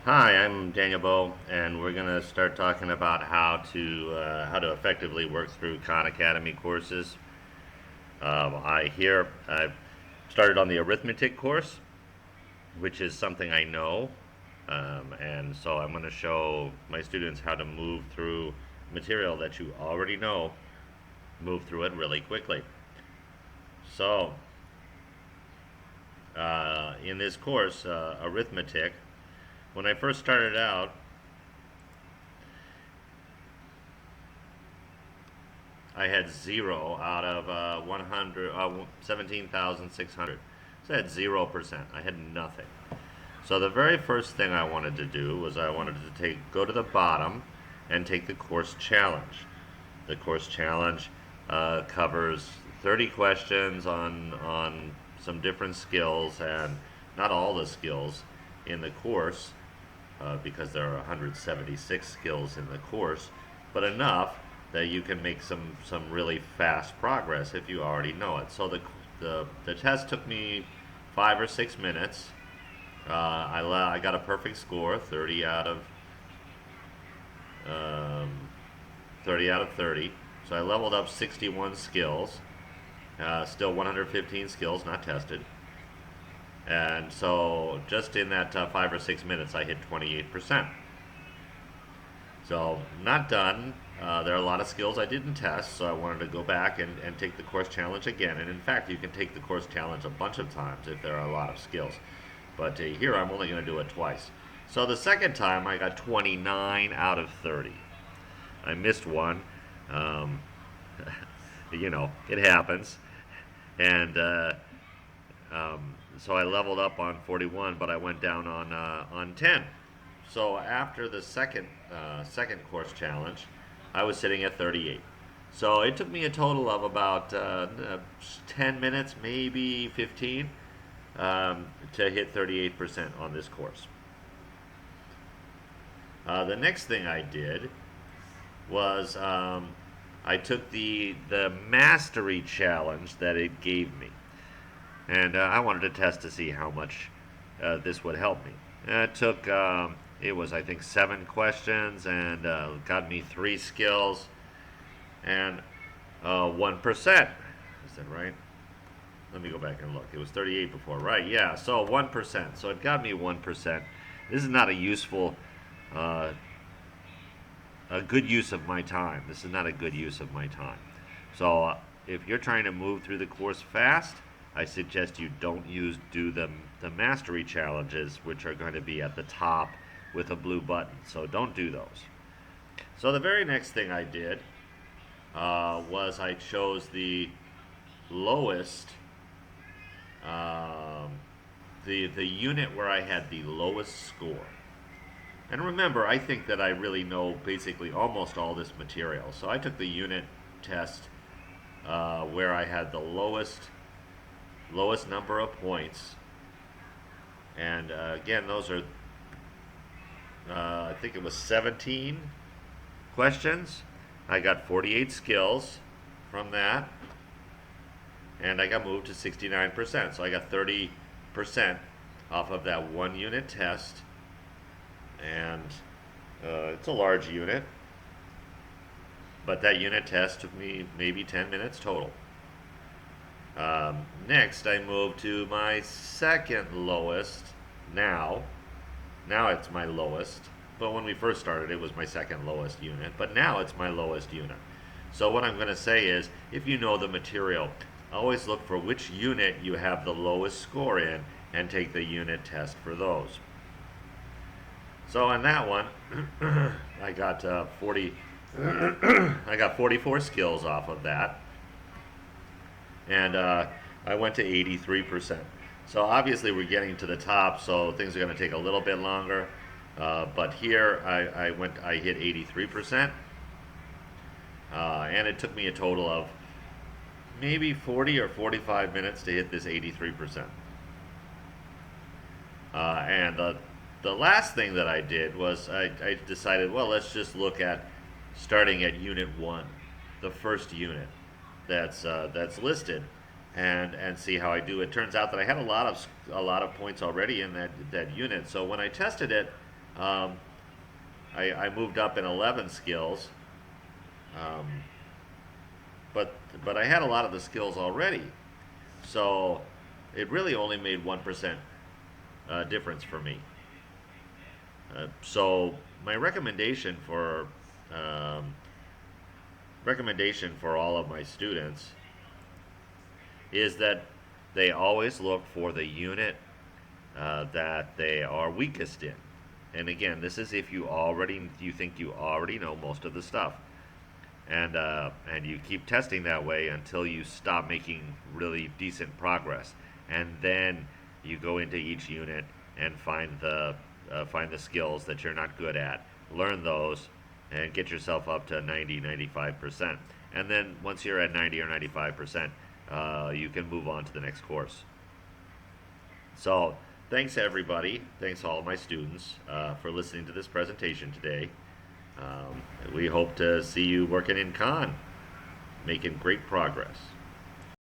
Hi, I'm Daniel Bow, and we're going to start talking about how to effectively work through Khan Academy courses. I've started on the arithmetic course, which is something I know, and so I'm going to show my students how to move through material that you already know, move through it really quickly. So, in this course, arithmetic, when I first started out, I had zero out of 17,600. So I had 0%. I had nothing. So the very first thing I wanted to do was I wanted to go to the bottom and take the course challenge. The course challenge covers 30 questions on some different skills, and not all the skills in the course, because there are 176 skills in the course, but enough that you can make some really fast progress if you already know it. So the test took me 5 or 6 minutes. I got a perfect score, 30 out of 30. So I leveled up 61 skills, still 115 skills not tested. And so just in that 5 or 6 minutes, I hit 28%. So not done. There are a lot of skills I didn't test, so I wanted to go back and take the course challenge again. And in fact, you can take the course challenge a bunch of times if there are a lot of skills. But here I'm only going to do it twice. So the second time I got 29 out of 30. I missed one. Um, it happens. And so I leveled up on 41, but I went down on 10. So after the second course challenge, I was sitting at 38. So it took me a total of about 10 minutes, maybe 15, to hit 38% on this course. The next thing I did was I took the mastery challenge that it gave me, and I wanted to test to see how much this would help me. It was, I think, 7 questions, and got me 3 skills and 1%. Is that right? Let me go back and look. It was 38 before, right? Yeah, so 1%. So it got me 1%. This is not uh, a good use of my time. This is not a good use of my time. So if you're trying to move through the course fast, I suggest you don't do the mastery challenges, which are going to be at the top with a blue button. So don't do those. So the very next thing I did was I chose the lowest, um, the unit where I had the lowest score. And remember, I think that I really know basically almost all this material. So I took the unit test where I had the lowest number of points. And again, those are I think it was 17 questions. I got 48 skills from that, and I got moved to 69%. So I got 30% off of that one unit test, and it's a large unit, but that unit test took me maybe 10 minutes total. Next, I moved to my second lowest now. Now it's my lowest, but when we first started, it was my second lowest unit, but now it's my lowest unit. So what I'm going to say is, if you know the material, always look for which unit you have the lowest score in and take the unit test for those. So on that one, I got 40. I got 44 skills off of that, and I went to 83%. So obviously we're getting to the top, so things are going to take a little bit longer. But here I hit 83%, and it took me a total of maybe 40 or 45 minutes to hit this 83%. And the last thing that I did was I decided, well, let's just look at starting at Unit 1, the first unit that's listed, and see how I do. It turns out that I had a lot of points already in that unit. So when I tested it, Um, I moved up in 11 skills, um, but I had a lot of the skills already, so it really only made 1% difference for me. So my um, recommendation for all of my students is that they always look for the unit that they are weakest in. And again, this is if you think you already know most of the stuff, and you keep testing that way until you stop making really decent progress, and then you go into each unit and find the skills that you're not good at, learn those, and get yourself up to 90, 95%. And then once you're at 90 or 95%, you can move on to the next course. So thanks everybody. Thanks all of my students for listening to this presentation today. We hope to see you working in con, making great progress.